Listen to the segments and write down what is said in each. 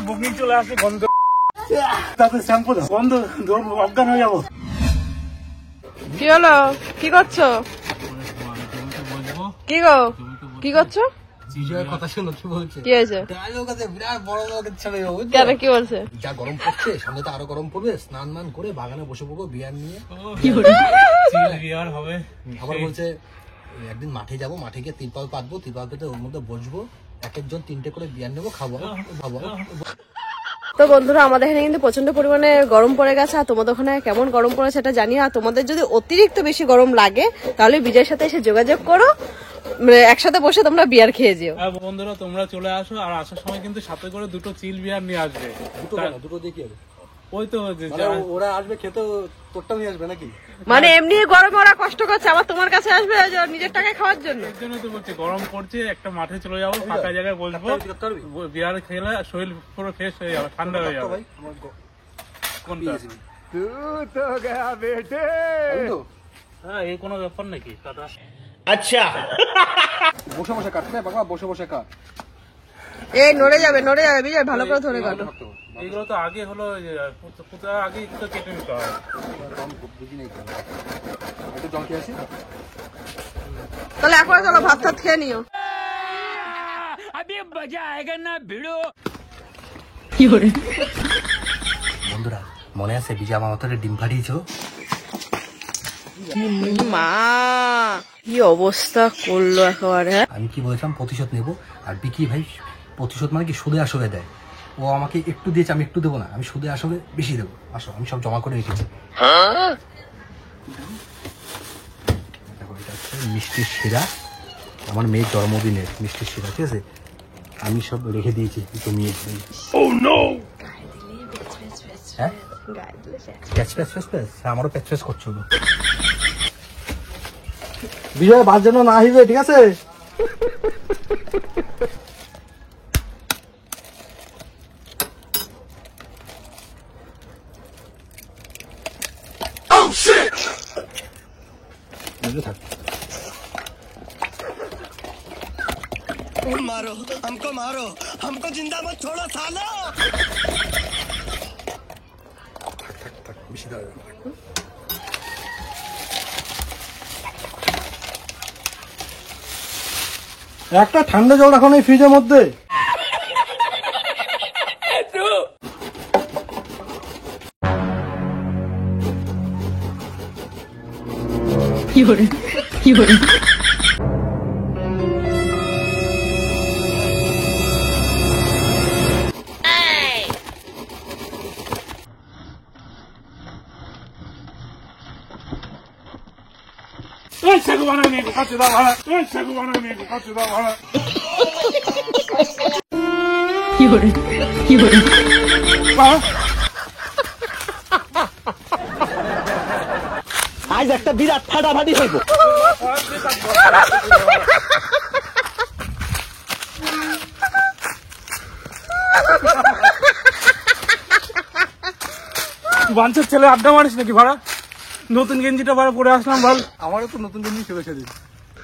Booking চলে আসে গন্ধ, তাতে শ্যাম্পু দাও, গন্ধ অজ্ঞান হয়ে যাবো। কি হলো, কি করছো? কি গো, কি করছো? কথা শুনো কি বলছে, কি হয়েছে? বিরাট বড় ছেলে কেন, কি বলছে? যা গরম পড়ছে, সামনে তো আরো গরম পড়বে, স্নান মান করে বাগানে বসে পড়বো বিয়ার নিয়ে। বিয়ার হবে। আবার বলছে একদিন মাঠে যাবো, মাঠে গিয়ে তিরপাল পাতবো, তিরপাল পেতে ওর মধ্যে বসবো, এক একজন 3টে করে বিয়ার নেবো, খাবো খাবো। তো বন্ধুরা, আমাদের এখানে কিন্তু প্রচন্ড পরিমাণে গরম পড়ে গেছে, আর তোমাদের ওখানে কেমন গরম পড়েছে সেটা জানি। আর তোমাদের যদি অতিরিক্ত বেশি গরম লাগে তাহলে বিজয়ের সাথে এসে যোগাযোগ করো, একসাথে বসে তোমরা বিয়ার খেয়ে যেও। বন্ধুরা তোমরা চলে আসো, আর আসার সময় কিন্তু সাথে করে 2টো চিল বিয়ার নিয়ে আসবে। দুটো দিয়ে কি হবে? ওই তো ওরা আসবে খেতে, তোরটা নিয়ে আসবে নাকি? মানে এমনি গরমে ওরা কষ্ট করছে, আবার তোমার কাছে আসবে নিজের টাকায় খাওয়ার জন্য। এর জন্য তো বলছি, গরম পড়ছে, একটা মাঠে চলে যাবো, ফাঁকা জায়গায় বসবো, বিয়ার খেলে শরীর পুরো ফ্রেশ হয়ে যাবে, ঠান্ডা হয়ে যাবে। কোনটা? হ্যাঁ, এই কোনো ব্যাপার নাকি? আচ্ছা, বসে বসে কাটবে বাবা, বসে বসে কাট। এই নড়ে যাবে, নড়ে যাবে বিজয়, ভালো করে ধরে কাটো। এগুলো তো আগে হলো, আগে তো কেটে নিতে হয়। জল খেয়ে আসি তাহলে একবার চলো ভাত টাত খেয়ে নিও। বন্ধুরা, মনে আছে বিজয় আমার মতো ডিম ফাটিয়েছ? মা, কি অবস্থা করলো একেবারে। আমি কি বলেছিলাম, প্রতিশোধ নেবো। আর বিকি ভাই প্রতিশোধ মানে কি সুদে আসলে দেয়। ও আমাকে একটু দিয়েছে, আমি একটু দেবো না, আমি সুদে আসলে বেশি দেবো। আসো, আমি সব জমা করে রেখেছি। দেখো, এটা হচ্ছে মিষ্টির শিরা, আমার মেয়ের জন্মদিনের মিষ্টির শিরা, ঠিক আছে? আমি সব রেখে দিয়েছি জমিয়ে। হ্যাঁ, প্যাচ প্যাচ প্যাচ প্যাচ, আমারও প্যাচ প্যাচ করছো। বিজয় বাস যেন না আসবে, ঠিক আছে? मारो हमको जिंदा मत छोड़ो सालो। একটা ঠান্ডা জল রাখো এই ফ্রিজের মধ্যে। কি করে, কি করে? কি করে, কি করে? আজ একটা বিরাট ফাটাফাটি হইব। বাঞ্চার ছেলে আড্ডা মারিস নাকি ভাড়া? নতুন গেঞ্জিটা ভাড়া পরে আসলাম, বল। আমারও তো নতুন গেঞ্জি ছিল সেদিন।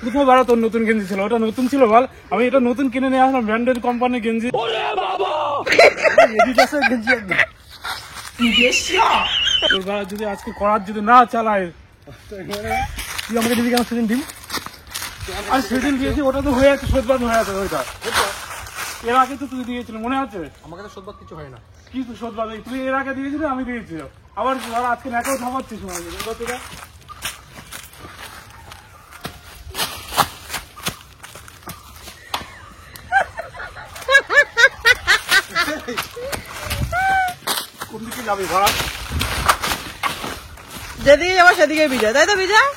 কোথায় ভাড়া তোর নতুন গেঞ্জি ছিল? ওটা নতুন ছিল বল, আমি এটা নতুন কিনে নিয়ে আসলাম, ব্র্যান্ডেড কোম্পানির গেঞ্জি। তোর ভাড়া যদি আজকে করার যদি না চালায়, তুই আমাকে দিবি কেন সেদিন? ডিম আর সেদিন দিয়েছি, ওটা তো হয়ে আছে, শোধবাদ হয়ে আছে। ওইটা এর আগে তো তুই দিয়েছিল, মনে আছে? আমার কাছে শোধবাদ কিছু হয় না। কি তুই শোধবাদ? তুই এর আগে দিয়েছিলি, আমি দিয়েছি, আবার আজকে নাকেও থামাচ্ছিস। তোরা কোন দিকে যাবি ভাড়া? যেদিকে যাবো সেদিকে বিজয়, তাই তো বিজয়?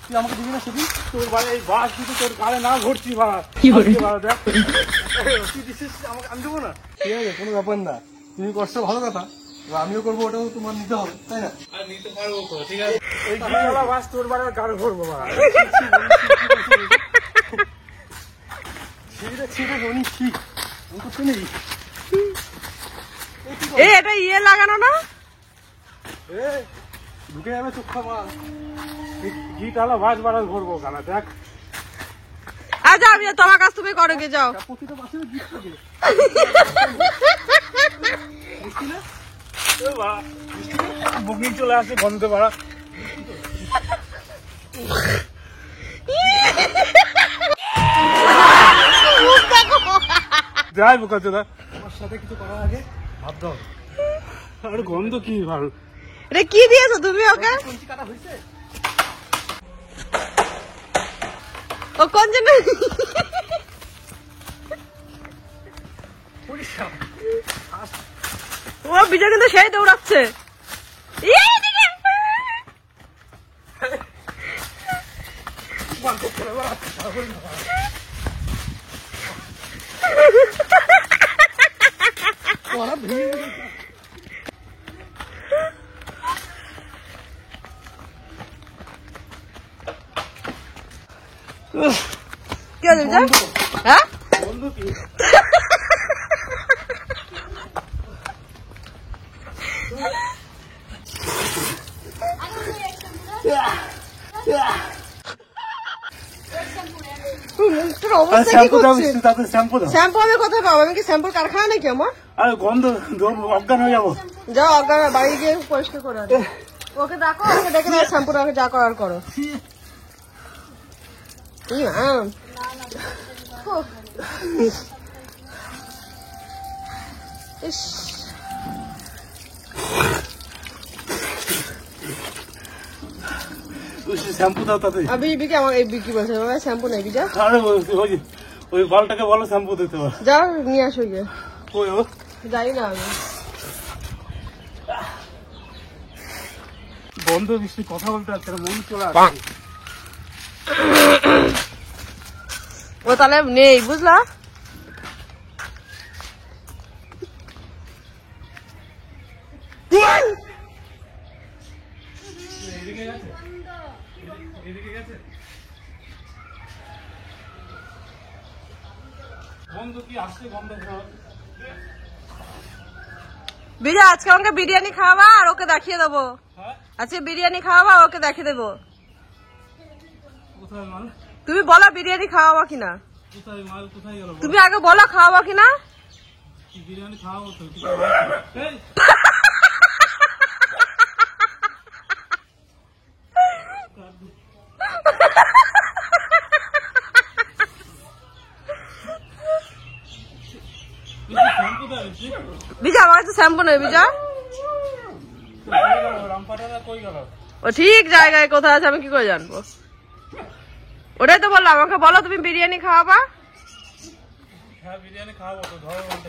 তুই আমাকে দিবি না সেদিন? তোর ভাই এই বাস কিন্তু তোর গাড়ে না ঘুরছি ভাড়া। কি করে? দেখ তুই দিচ্ছিস আমাকে, আমি দেবো না। ঠিক আছে, কোনো ব্যাপার না, তুমি করছো ভালো কথা, আমিও করবো, ওটাও তোমার নিতে হবে, তাই না? নিতে পারবো তো, ঠিক আছে। এই ঘিওয়ালা বাস তোর বাড়ি গাড়ি ঘুরবো ভাড়া। এটা ইয়ে লাগানো না? ঢুকে যাবে চোখ খাওয়া। ঘি টালা বাস বাড়া ঘুরবো গানা, দেখ। আচ্ছা বিজয় তোমার কাজ তুমি করো, গে যাও। প্রতিটা বাসের গিফট থাকে বুকিং চলে আসে গন্ধ বাড়া। যাই বোকা চোদা, তোমার সাথে কিছু করার আগে ভাবতে হবে। আর গন্ধ কি ভালো। এটা কি দিয়েছো তুমি ওকে? কঞ্চি কাটা হয়েছে? ও কোন জন্য? ও বিজয় কিন্তু সেই দৌড়াচ্ছে। এইদিকে। কি হলো বিজয়? হ্যাঁ গন্ধ কি? তোর অবস্থা কি করছে? শ্যাম্পু দাও। শ্যাম্পু আমি কোথায় পাবো? আমি কি শ্যাম্পুর কারখানা নাকি আমার? আর গন্ধ অজ্ঞান হয়ে যাবো। যাও অজ্ঞান বাড়ি গিয়ে পরিষ্কার করে আনো। ওকে দেখো, ওকে ডেকে দাও, শ্যাম্পুটা ওকে যা করার করো। ইস, শ্যাম্পু দাও তাতে। আর বিকি আমার এই বিকি বলছে বাবা শ্যাম্পু নেই বিজা। আরে ওই বলটাকে বলো শ্যাম্পু দিতে হবে। যাও নিয়ে আসো গিয়ে। কই ও? জানি না আমি। বন্ধ বৃষ্টি কথা বলতে পারছে না, মন চলে আসছে। ও তাহলে নেই বুঝলা। এদিকে গেছে, এদিকে গেছে। গন্ধ কি আসছে? গন্ধ বিজা আজকে আমাকে বিরিয়ানি খাওয়াবা আর ওকে দেখিয়ে দেবো। হ্যাঁ, আজকে বিরিয়ানি খাওয়াবা ওকে দেখিয়ে দেবো। কোথায় মাল? তুমি বলো বিরিয়ানি খাওয়াবা কিনা। কোথায় মাল? কোথায় গেল? তুমি আগে বলো খাওয়াবা কিনা। বিরিয়ানি খাওয়াবো তো। এই, শ্যাম্পু দাও। বিজা আমার কাছে শ্যাম্পু নেই বিজা। রামপাটারা কই গেল? ও ঠিক জায়গায় কোথায় আছে আমি কি করে জানবো? ওটাই তো বললাম, আমাকে বলো তুমি বিরিয়ানি খাওয়াবা। হ্যাঁ বিরিয়ানি খাওয়াবো তো, ধরো মালটা।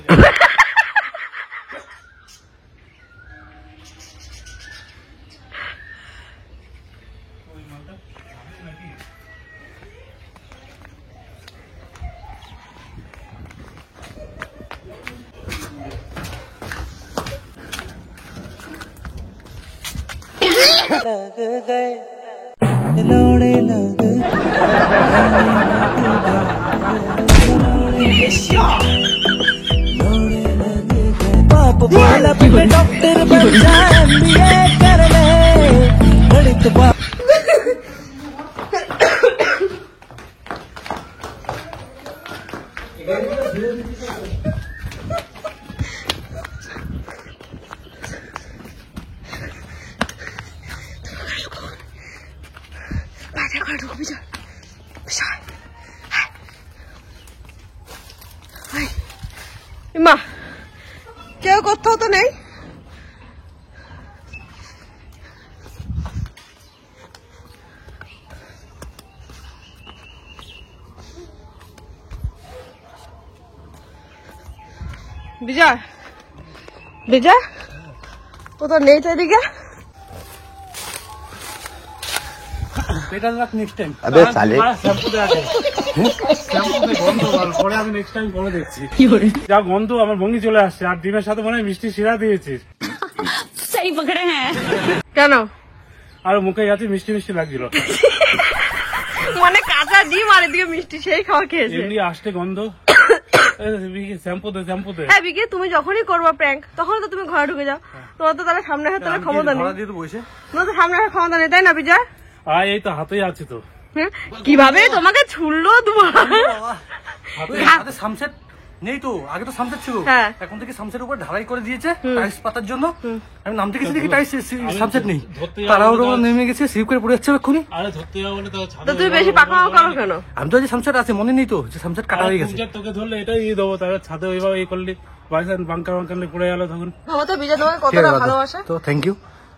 ওই মালটা নাকি? बाप बोला बेटे डॉक्टर बन जा MBA कर ले गणित बाप মা কেউ কোথাও তো নেই। বিজয় বিজয় কোথাও নেই তো এদিকে। এটা রাখ নেক্সট টাইম। अबे साले শ্যাম্পু দে আগে। শ্যাম্পু দে, গন্ধ ভালো। পরে আমি নেক্সট টাইম করে দেখছি। যা গন্ধ, আমার ভঙ্গি চলে আসছে। আর ডিমের সাথে মনে হয় মিষ্টি শিরা দিয়েছিস। কেন? আর মুখে গেছে মিষ্টি মিষ্টি লাগছিল। মানে কাঁচা ডিম আর এদিকে মিষ্টি, সেই খাওয়া খেয়েছে। এমনি আসতে গন্ধ। শ্যাম্পু দে, শ্যাম্পু দে। হ্যাঁ বিকি তুমি যখনই করবা প্র্যাঙ্ক তখন তো তুমি ঘরে ঢুকে যাও। তোমার তো তাহলে সামনে হাতে ক্ষমতা নেই। দিয়ে তো বসে তোমার তো সামনে হাতে ক্ষমতা নেই, তাই না বিজয়? এই তো হাতেই আছে তো। কিভাবে তোমাকে ছুড়লো তোমার? হাতে সামসেট নেই তো, আগে তো সামসেট ছিল, হ্যাঁ। এখন থেকে সামসেট উপর ঢালাই করে দিয়েছে টাইলস পাতার জন্য। আমি নামতে গেছি দেখি টাইলস সামসেট নেই, তারাও নেমে গেছে, স্লিপ করে পড়ে যাচ্ছে এক্ষুনি। আরে ধরতে যাবো বলে তো তো তুমি বেশি পাকড়াও করো কেন? আমি তো যে সামসেট আছে মনে নেই তো, যে সামসেট কাটা হয়ে গেছে। তোকে ধরলে এটাই দিয়ে দেবো, তাহলে ছাদে ওইভাবে ইয়ে করলি, বাড়িতে বাঙ্কার বাঙ্কারলে পড়ে গেল তখন। আমার তো বিজয় তোমাকে ঠিক আছে কতটা দাদা। ভালোবাসে। তো thank you,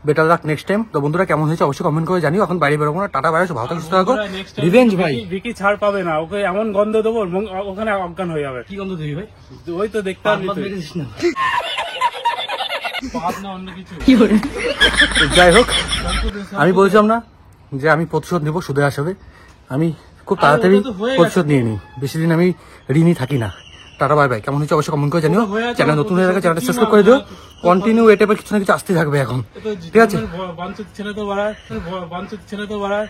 better luck next time. তো বন্ধুরা কেমন হয়েছে অবশ্যই কমেন্ট করে জানিও। এখন বাইরে বেরোবো না, টাটা বাইরে ভালো থাকো, সুস্থ থাকো। রিভেঞ্জ ভাই বিকি ছাড় পাবে না, ওকে এমন গন্ধ দেবো ওখানে অজ্ঞান হয়ে যাবে। কি গন্ধ দিবি ভাই? ওই তো দেখতে পারবি তুই। না। পাপ না অন্য কিছু। তো যাই হোক, আমি বলছিলাম না যে আমি প্রতিশোধ নেবো সুদে আসবে। আমি খুব তাড়াতাড়ি ওটা তো হয়ে গেছে। প্রতিশোধ নিয়ে নিই, বেশি দিন আমি ঋণী থাকি না। Tata bye bye. কেমন হচ্ছে অবশ্যই কমেন্ট করে জানিও। ওটা হয়ে গেছে, চ্যানেল নতুন হয়ে গেলে প্রতিশোধ চ্যানেলটা কি সাবস্ক্রাইব করে দিও। মামলা? কন্টিনিউ এটা কিছু না কিছু আসতে থাকবে এখন, ঠিক আছে? বাঞ্চুত ছেলে তো বাড়ায়,